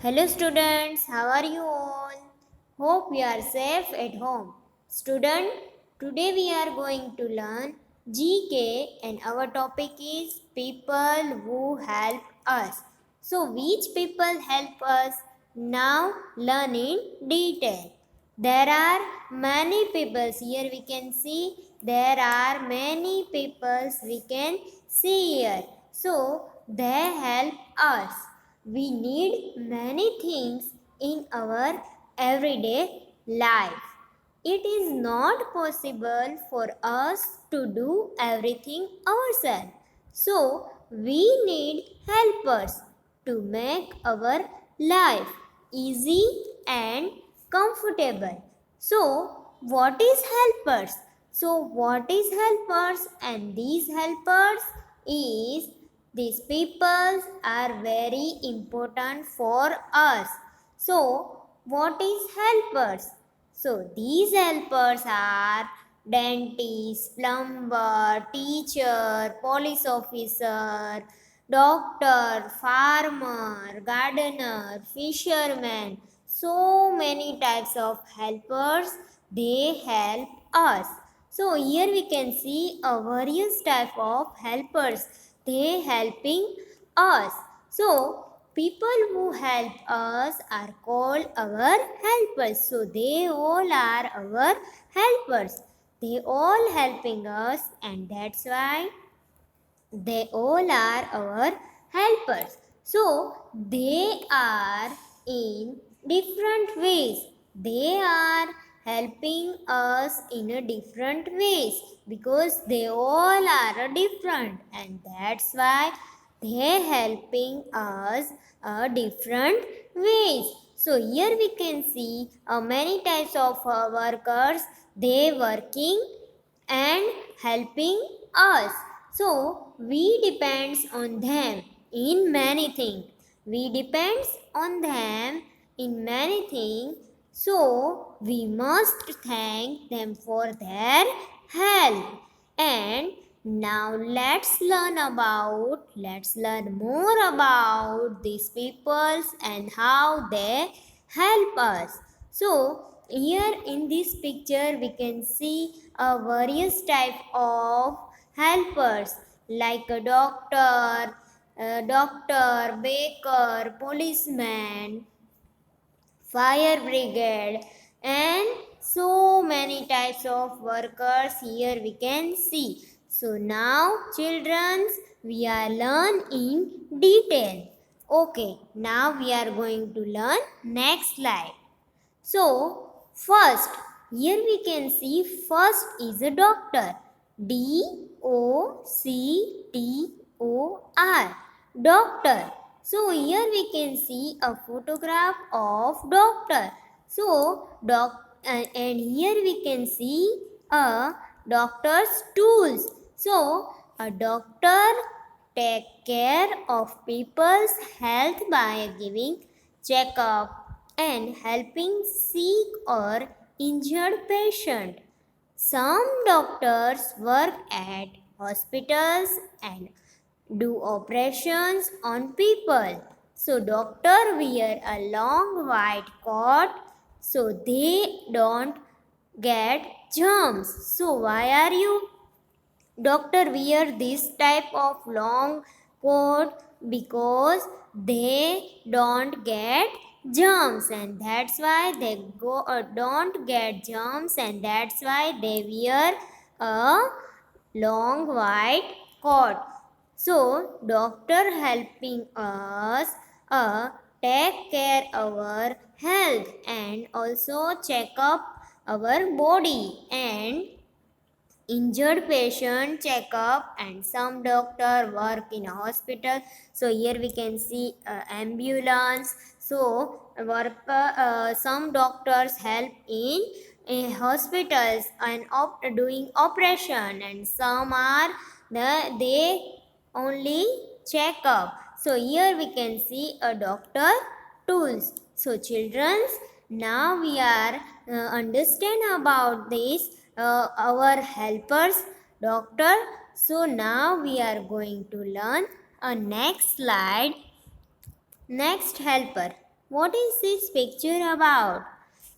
Hello students, how are you all? Hope you are safe at home. Student, today we are going to learn GK and our topic is people who help us. So which people help us? Now learn in detail. There are many people here we can see. There are many people we can see here. So they help us. We need many things in our everyday life. It is not possible for us to do everything ourselves. So, we need helpers to make our life easy and comfortable. So, what is helpers? So, what is helpers? And these helpers is these people are very important for us. So, what is helpers? So, these helpers are dentist, plumber, teacher, police officer, doctor, farmer, gardener, fisherman. So many types of helpers they help us. So here we can see a various type of helpers they helping us. So people who help us are called our helpers. So they all are our helpers. They all helping us and that's why they all are our helpers. So they are in different ways. They are helping us in a different ways because they all are different and that's why they helping us different ways. So here we can see many types of workers they working and helping us. So we depends on them in many things. We depends on them in many things. So we must thank them for their help. And now let's learn more about these peoples and how they help us. So here in this picture we can see a various type of helpers like a doctor, baker, policeman, fire brigade and so many types of workers here we can see. So now children we are learn in detail. Okay, now we are going to learn next slide. So, first, here we can see first is a doctor. Doctor. Doctor. So, here we can see a photograph of doctor. So, and here we can see a doctor's tools. So, a doctor take care of people's health by giving checkup and helping sick or injured patient. Some doctors work at hospitals and do operations on people. So doctor wear a long white coat so they don't get germs. So why are you doctor wear this type of long coat because they don't get germs and that's why they don't get germs and that's why they wear a long white coat. So doctor helping us take care our health and also check up our body and injured patient checkup and some doctor work in a hospital. So here we can see ambulance. So some doctors help in hospitals and doing operation and some are they only check up. So here we can see a doctor tools. So children's now we are understand about this our helpers doctor. So now we are going to learn a next slide. Next helper. What is this picture about?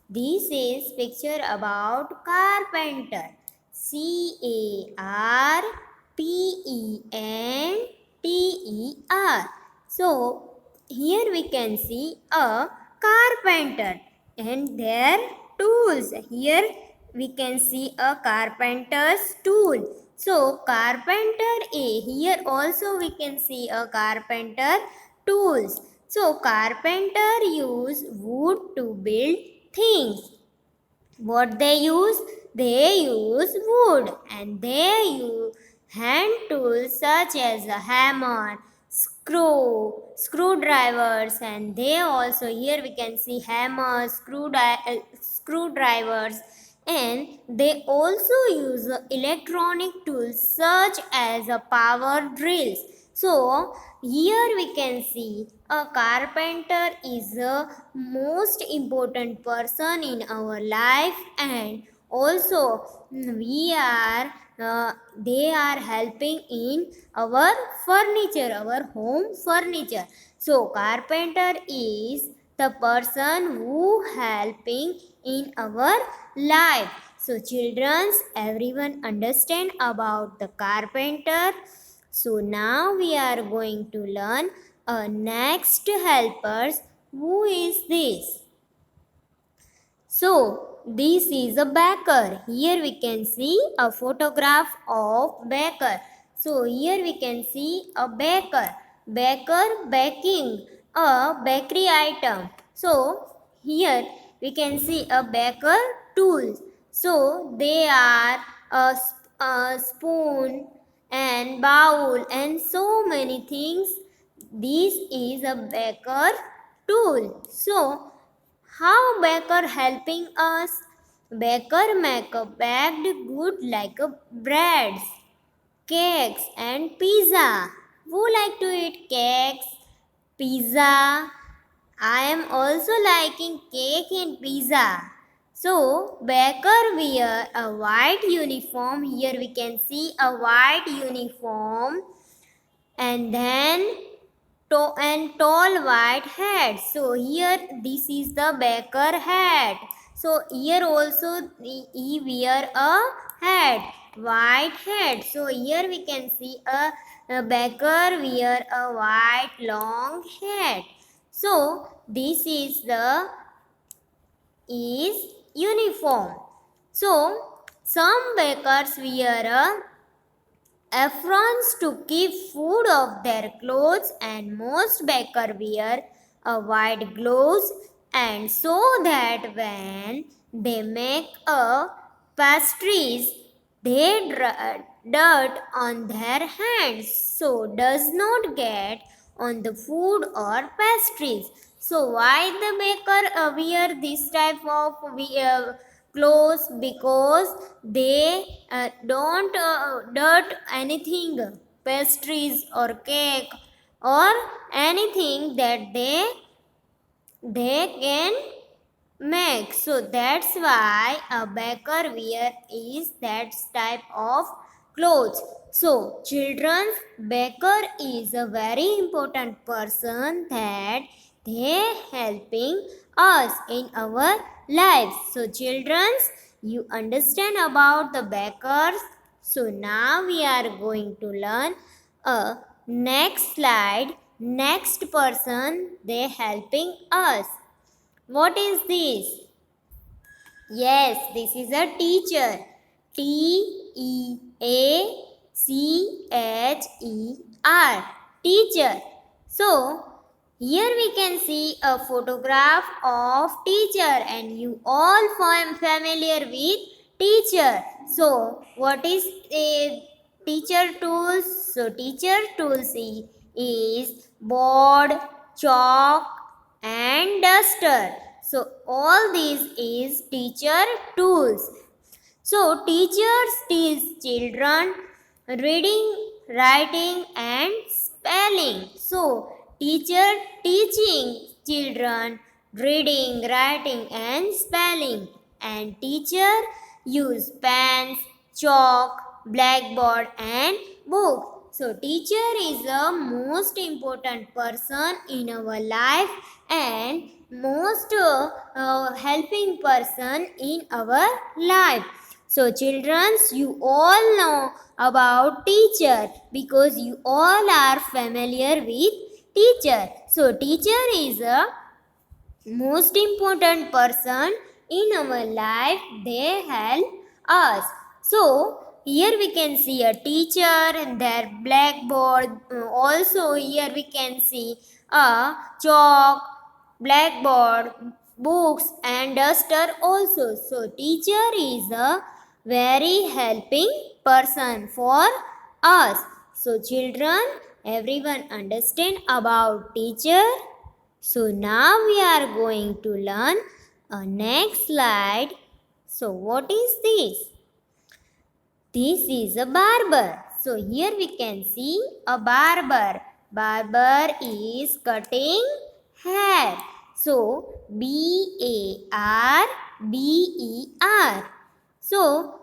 This is picture about carpenter. Carpenter. So here we can see a carpenter and their tools. Here we can see a carpenter's tool. So carpenter A. Here also we can see a carpenter tools. So carpenter use wood to build things. What they use? They use wood and they use hand tools such as a hammer, screwdrivers, and they also here we can see hammers, screwdrivers, and they also use electronic tools such as a power drills. So here we can see a carpenter is the most important person in our life, and also they are helping in our furniture, our home furniture. So carpenter is the person who helping in our life. So children, everyone understand about the carpenter. So now we are going to learn a next helpers. Who is this? So this is a baker. Here we can see a photograph of baker. So here we can see a baker. Baker baking a bakery item. So here we can see a baker tools. So they are a spoon and bowl and so many things. This is a baker tool. So how baker helping us? Baker make a baked good like a breads, cakes and pizza. Who like to eat cakes, pizza? I am also liking cake and pizza. So baker wear a white uniform. Here we can see a white uniform and then tall white hat. So here this is the baker hat. So here also he wear a hat, white hat. So here we can see a baker wear a white long hat. So this is uniform. So some bakers wear a aprons to keep food off their clothes, and most bakers wear a white gloves and so that when they make a pastries they dirt on their hands so does not get on the food or pastries. So why the baker wear this type of clothes? Because they don't dirt anything, pastries or cake or anything that they can make. So that's why a baker wear is that type of clothes. So children, baker is a very important person that they helping us in our lives. So children, you understand about the bakers. So now we are going to learn a next slide, next person they helping us. What is this? Yes, this is a teacher. Teacher. Teacher. So, here we can see a photograph of teacher and you all familiar with teacher. So, what is a teacher tools? So, teacher tools is board, chalk and duster. So all these is teacher tools. So teachers teach children reading, writing and spelling. So teacher teaching children reading, writing and spelling, and teacher use pens, chalk, blackboard and book. So teacher is the most important person in our life and most helping person in our life. So children, you all know about teacher because you all are familiar with teacher. So teacher is a most important person in our life. They help us. So here we can see a teacher and their blackboard. Also here we can see a chalk, blackboard, books and duster also. So teacher is a very helping person for us. So children, everyone understand about teacher. So now we are going to learn a next slide. So what is this? This is a barber. So here we can see a barber. Barber is cutting hair. So BARBER. So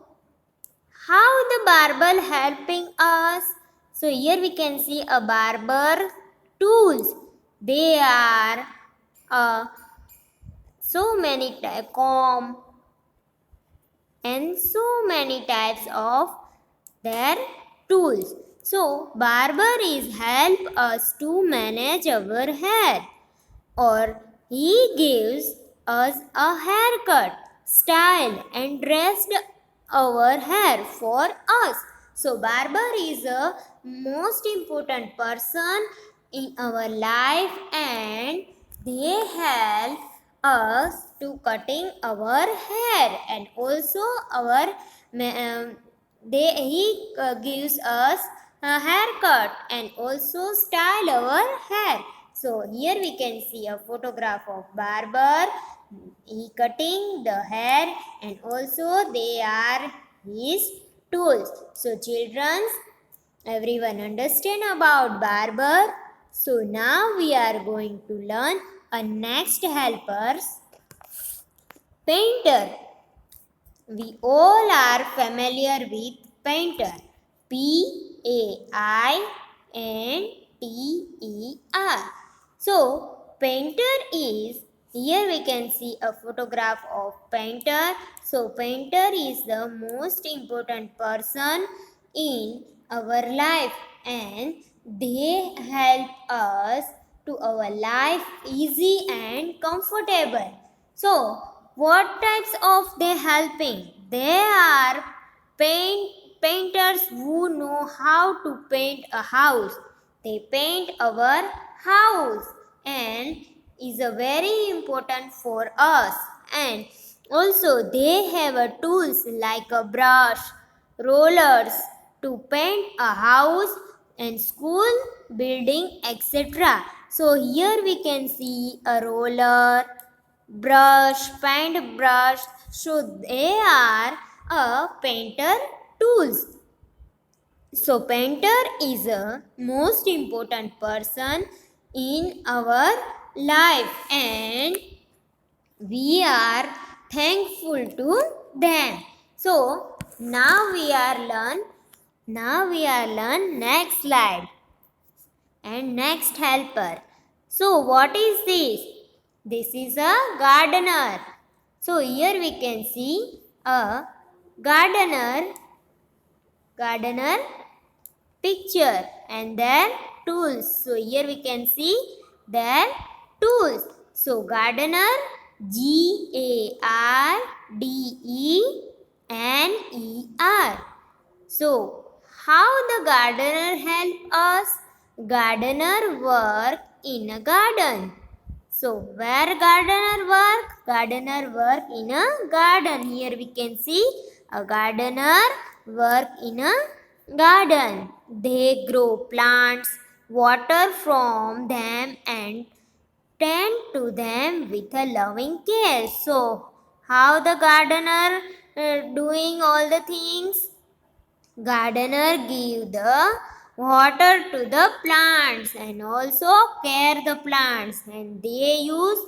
how the barber helping us? So here we can see a barber tools. They are so many comb and so many types of their tools. So barber is help us to manage our hair, or he gives us a haircut, style and dressed our hair for us. So barber is a most important person in our life, and they help us to cutting our hair, and also our he gives us a haircut and also style our hair. So here we can see a photograph of barber. He cutting the hair and also they are his tools. So children, everyone understand about barber. So now we are going to learn a next helpers, painter. We all are familiar with painter. Painter. So painter is, here we can see a photograph of painter. So painter is the most important person in our life, and they help us to our life easy and comfortable. So what types of they helping? They are painters who know how to paint a house. They paint our house and is a very important for us. And also they have a tools like a brush, rollers to paint a house and school, building, etc. So here we can see a roller, brush, paint brush. So they are a painter tools. So painter is a most important person in our life, and we are thankful to them. So now we are learn next slide and next helper. So what is this? This is a gardener. So here we can see a gardener picture and their tools. So here we can see their tools. So gardener, GARDENER. So how the gardener help us? Gardener work in a garden. So where gardener work? Gardener work in a garden. Here we can see a gardener work in a garden. They grow plants, water from them and tend to them with a loving care. So how the gardener doing all the things? Gardener give the water to the plants and also care the plants, and they use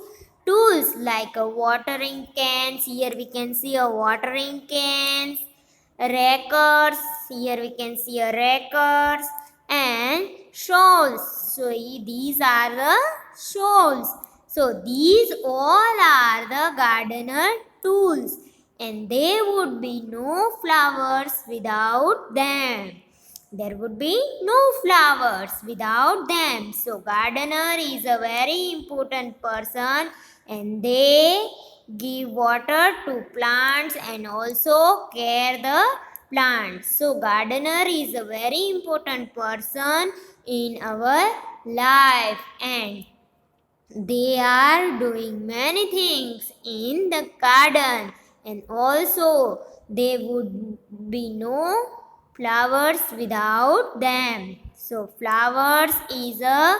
tools like a watering cans. Here we can see a watering cans, rakers. Here we can see a rakers and shawls. So these are the shawls. So these all are the gardener tools, and there would be no flowers without them. There would be no flowers without them. So gardener is a very important person, and they give water to plants and also care the plants. So gardener is a very important person in our life, and they are doing many things in the garden, and also there would be no flowers without them. So flowers is a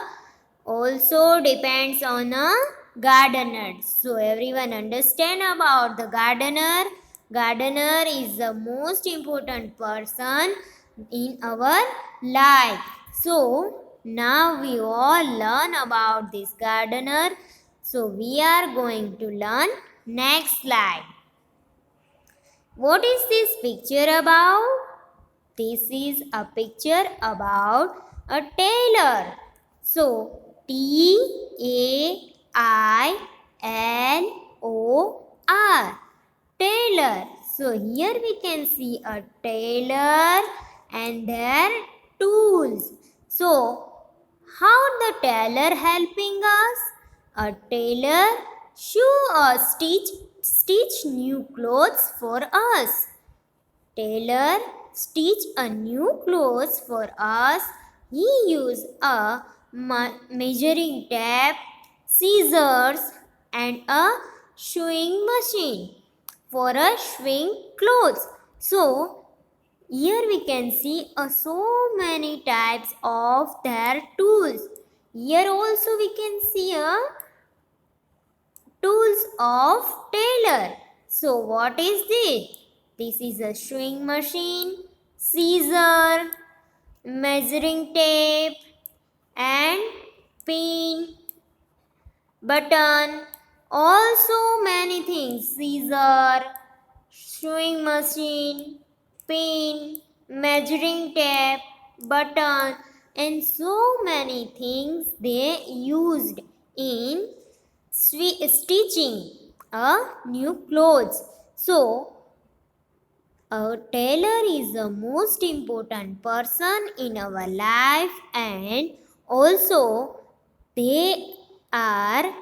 also depends on a gardener. So everyone understand about the gardener. Gardener is the most important person in our life. So now we all learn about this gardener. So we are going to learn next slide. What is this picture about? This is a picture about a tailor. So Tailor. Tailor. So here we can see a tailor and their tools. So how the tailor helping us? A tailor show us stitch new clothes for us. Tailor stitch a new clothes for us. He use a measuring tape, scissors, and a sewing machine for a sewing clothes. So here we can see so many types of their tools. Here also we can see tools of tailor. So what is this? This is a sewing machine, scissor, measuring tape, and pin, button. Also many things: scissor, sewing machine, pin, measuring tape, button, and so many things they used in stitching a new clothes. So a tailor is the most important person in our life, and also they are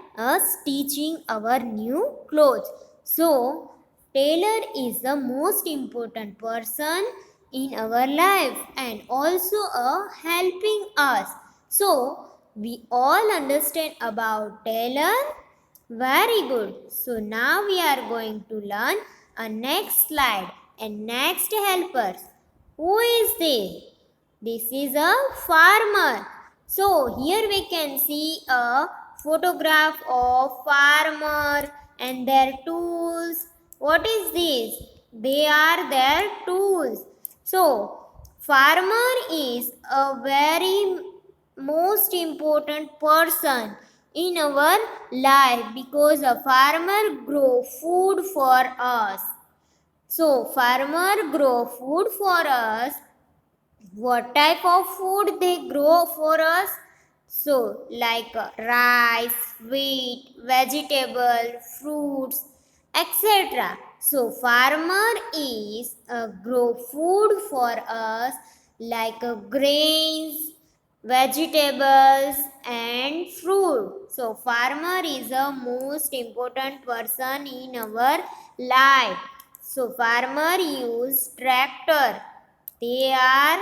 stitching our new clothes. So tailor is the most important person in our life and also helping us. So we all understand about tailor. Very good. So now we are going to learn a next slide and next helpers. Who is this? This is a farmer. So here we can see a photograph of farmer and their tools. What is this? They are their tools. So farmer is a very most important person in our life because a farmer grow food for us. So farmer grow food for us. What type of food they grow for us? So like rice, wheat, vegetable, fruits, etc. So farmer is grow food for us like grains, vegetables, and fruit. So farmer is the most important person in our life. So farmer use tractor. They are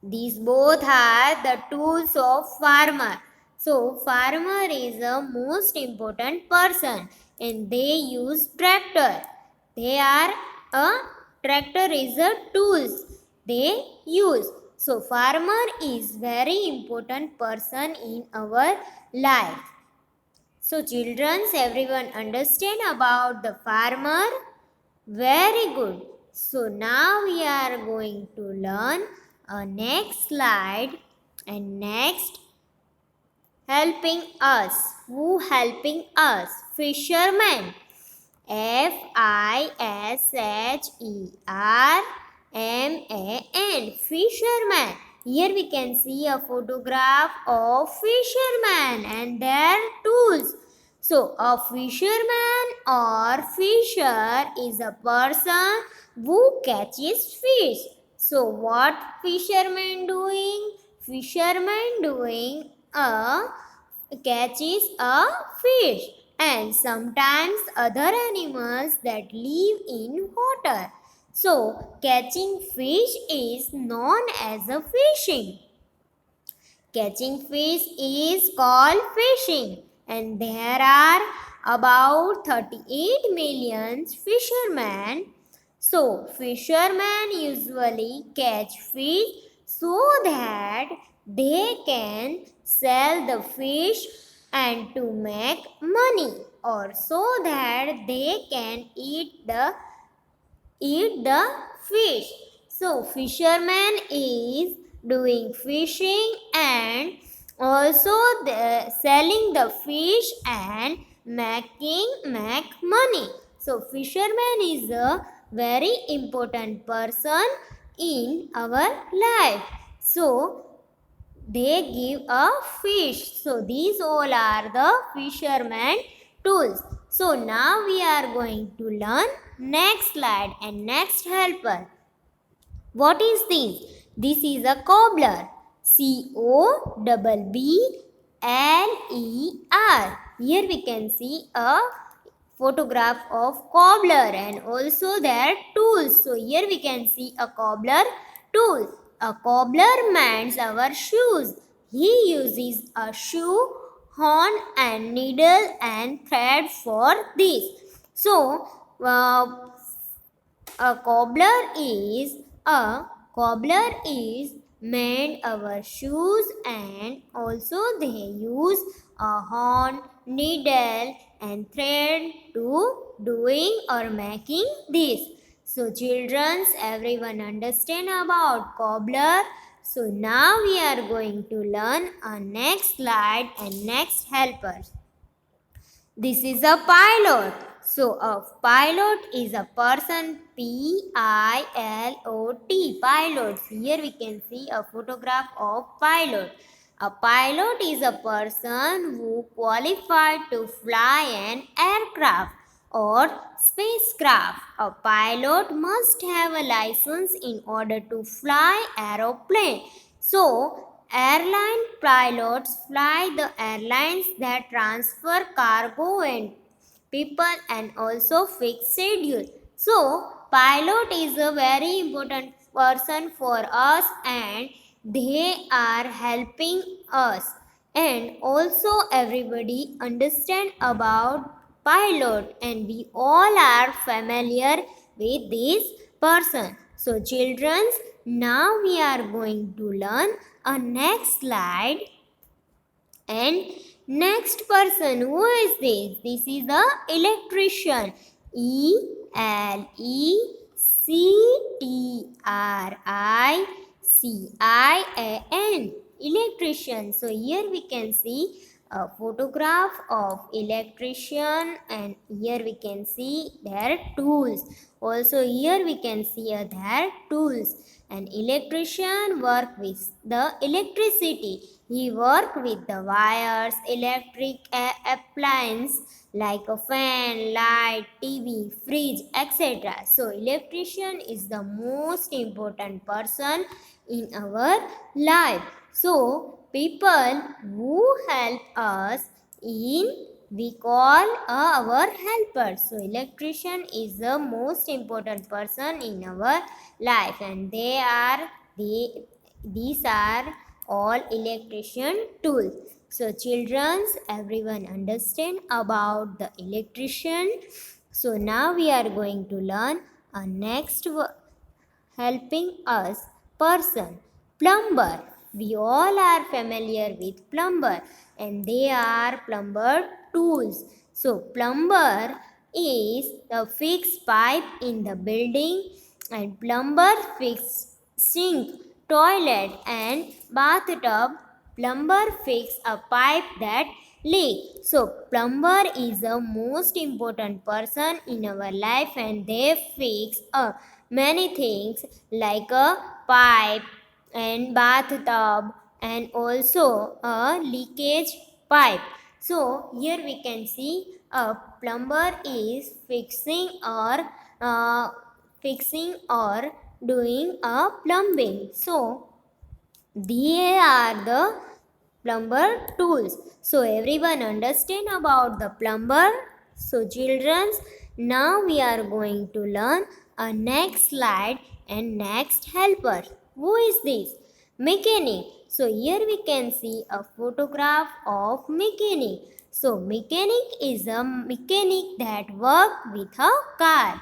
these both are the tools of farmer. So farmer is the most important person and they use tractor. They are a tractor is a tools they use. So farmer is very important person in our life. So children, everyone understand about the farmer? Very good. So now we are going to learn a next slide and next helping us. Who helping us? Fisherman. Fisherman. Fisherman. Here we can see a photograph of fisherman and their tools. So a fisherman or fisher is a person who catches fish. So what fisherman doing? Fisherman doing a catches a fish and sometimes other animals that live in water. So, catching fish is known as a fishing. Catching fish is called fishing, and there are about 38 million fishermen. So, fishermen usually catch fish so that they can sell the fish and to make money, or so that they can eat the fish. So fisherman is doing fishing and also selling the fish and make money. So fisherman is a very important person in our life. So they give a fish. So these all are the fisherman tools. So now we are going to learn next slide and next helper. What is this? This is a cobbler. Cobbler. Here we can see a photograph of cobbler and also their tools. So here we can see a cobbler tool. A cobbler mends our shoes. He uses a shoe horn and needle and thread for this. So a cobbler is made our shoes and also they use a horn, needle and thread to doing or making this. So childrens, everyone understand about cobbler. So now we are going to learn a next slide and next helpers. This is a pilot. So a pilot is a person, Pilot. Pilot. Here we can see a photograph of pilot. A pilot is a person who qualified to fly an aircraft or spacecraft. A pilot must have a license in order to fly aeroplane. So airline pilots fly the airlines that transfer cargo and people and also fix schedule. So pilot is a very important person for us and they are helping us. And also everybody understand about pilot and we all are familiar with this person. So children, now we are going to learn a next slide and next person. Who is this? This is the electrician. Electrician. Electrician. So here we can see a photograph of electrician and here we can see their tools. Also here we can see their tools. An electrician work with the electricity. He work with the wires, electric appliance like a fan, light, TV, fridge, etc. So electrician is the most important person in our life. So people who help us in we call our helpers. So electrician is the most important person in our life and these are all electrician tools. So childrens, everyone understand about the electrician. So now we are going to learn a next helping us person, plumber. We all are familiar with plumber and they are plumber tools. So plumber is the fixed pipe in the building and plumber fix sink, toilet and bathtub. Plumber fix a pipe that leak. So plumber is the most important person in our life and they fix many things like a pipe and bathtub and also a leakage pipe. So here we can see a plumber is uh, fixing or doing a plumbing. So they are the plumber tools. So everyone understand about the plumber. So children, now we are going to learn a next slide and next helper. Who is this? Mechanic. So here we can see a photograph of mechanic. So mechanic is a mechanic that work with a car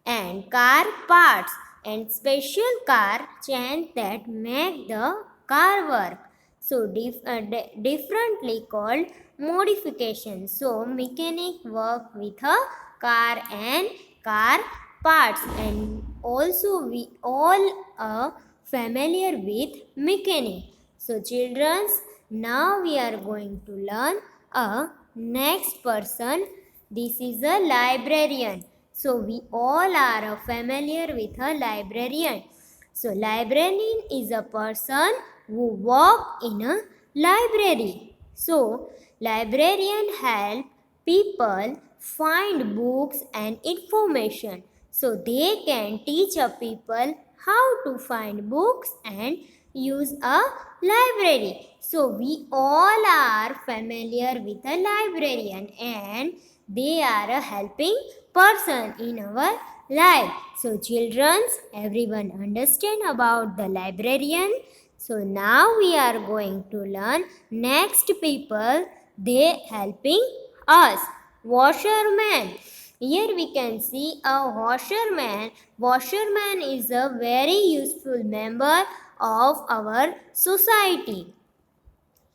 and car parts and special car chains that make the car work. So differently called modification. So mechanic work with a car and car parts, and also we all are familiar with mechanic. So childrens, now we are going to learn a next person. This is a librarian. So we all are familiar with a librarian. So librarian is a person who work in a library. So librarian help people find books and information. So they can teach a people how to find books and use a library. So we all are familiar with a librarian, and they are a helping person in our life. So children, everyone understand about the librarian. So now we are going to learn next people they helping us. Washerman. Here we can see a washerman. Washerman is a very useful member of our society.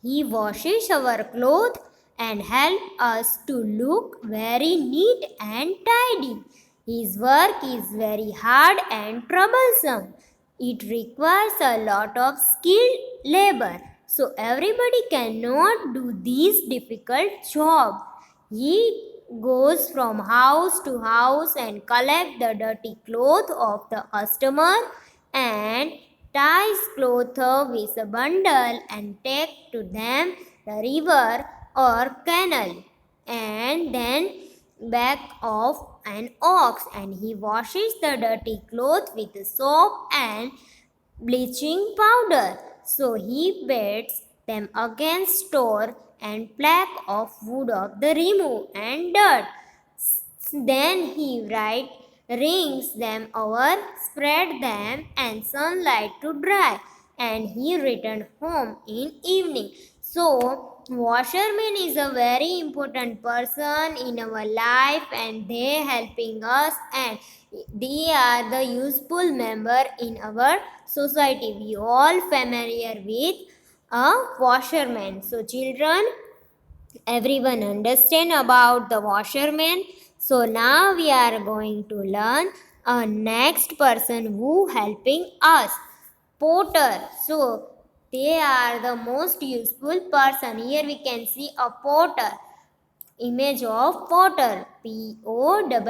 He washes our clothes and help us to look very neat and tidy. His work is very hard and troublesome. It requires a lot of skilled labor. So everybody cannot do this difficult job. He goes from house to house and collect the dirty clothes of the customer and ties cloth with a bundle and take to them the river or canal, and then back of an ox, and he washes the dirty cloth with soap and bleaching powder. So he beats them against store and plaque of wood of the remove and dirt. Then he rings them over, spread them and sunlight to dry, and he returned home in evening. So washerman is a very important person in our life, and they helping us, and they are the useful member in our society. We all familiar with a washerman. So children, everyone understand about the washerman. So now we are going to learn a next person who helping us, porter. So they are the most useful person. Here we can see a porter, image of porter, Potter.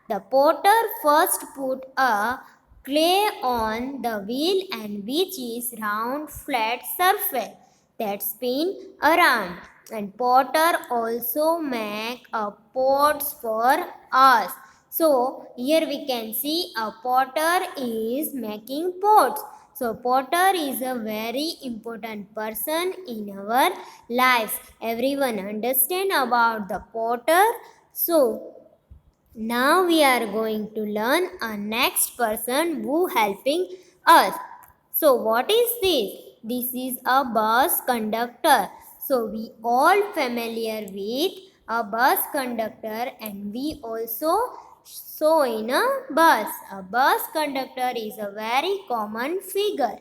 The porter first put a clay on the wheel, and which is round flat surface that spin around. And porter also make a pots for us. So here we can see a potter is making pots. So potter is a very important person in our lives. Everyone understand about the potter. So now we are going to learn a next person who helping us. So what is this? This is a bus conductor. So we all familiar with a bus conductor, and we also saw in a bus. A bus conductor is a very common figure.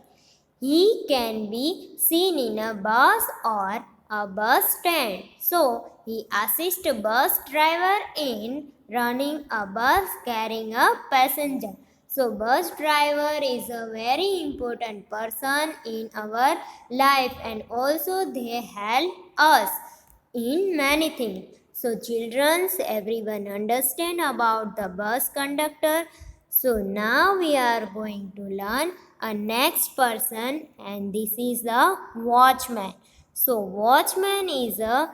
He can be seen in a bus or a bus stand. So he assists a bus driver in running a bus carrying a passenger. So bus driver is a very important person in our life, and also they help us in many things. So childrens, everyone understand about the bus conductor. So now we are going to learn a next person, and this is the watchman. So watchman is a,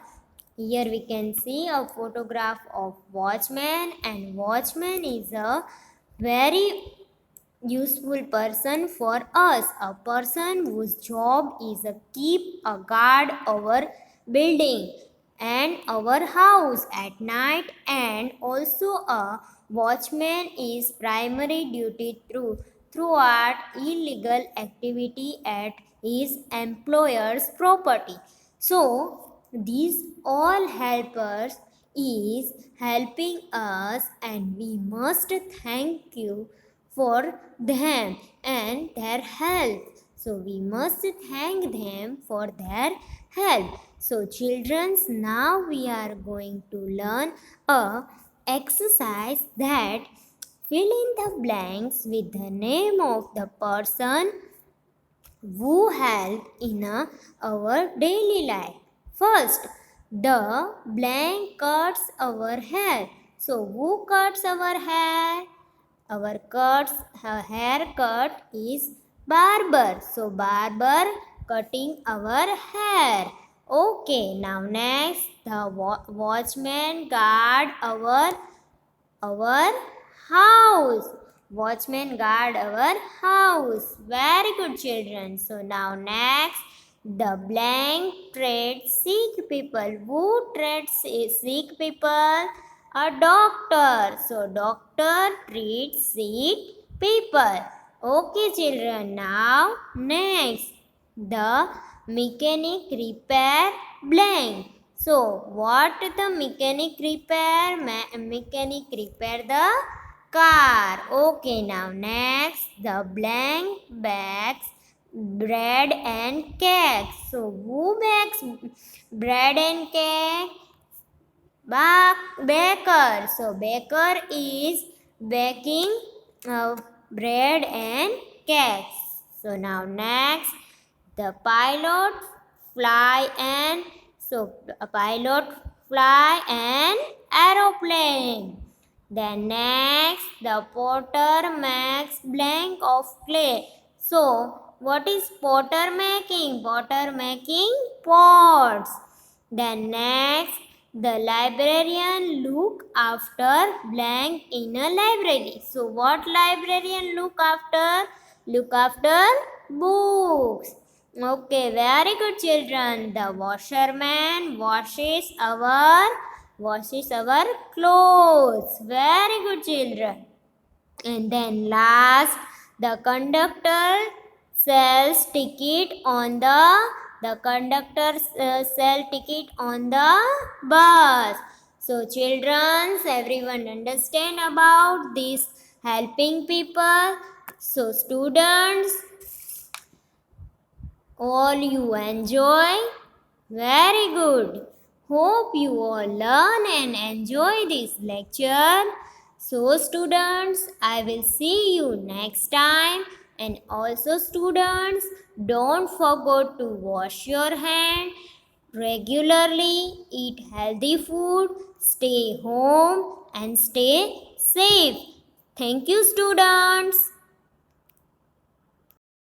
here we can see a photograph of watchman, and watchman is a very useful person for us, a person whose job is to keep a guard our building and our house at night, and also a watchman is primary duty throughout illegal activity at his employer's property. So these all helpers is helping us, and we must thank you for them and their help. So we must thank them for their help. So childrens, now we are going to learn a exercise that fill in the blanks with the name of the person who help in our daily life. First, the blank cuts our hair. So who cuts our hair? Our haircut is barber. So barber cutting our hair. Okay, now next the watchman guard our house. Watchman guard our house. Very good children. So now next the blank treats sick people. Who treats sick people? A doctor. So doctor treats sick people. Okay children. Now next the mechanic repair blank. So what the mechanic repair? Mechanic repair the car. Okay, now next the blank bags bread and cake. So who bakes bread and cake? Baker. So baker is baking bread and cakes. So now next the pilot fly and, so a pilot fly an aeroplane. Then next the potter makes blank of clay. So what is potter making? Potter making pots. Then next the librarian look after blank in a library. So what librarian look after? Look after books. Okay, very good children. The washerman washes our clothes. Very good children. And then last, the conductor sells ticket on the conductor sell ticket on the bus. So children, everyone understand about this helping people. So students, all you enjoy? Very good. Hope you all learn and enjoy this lecture. So students, I will see you next time. And also students, don't forget to wash your hand regularly, eat healthy food, stay home and stay safe. Thank you students.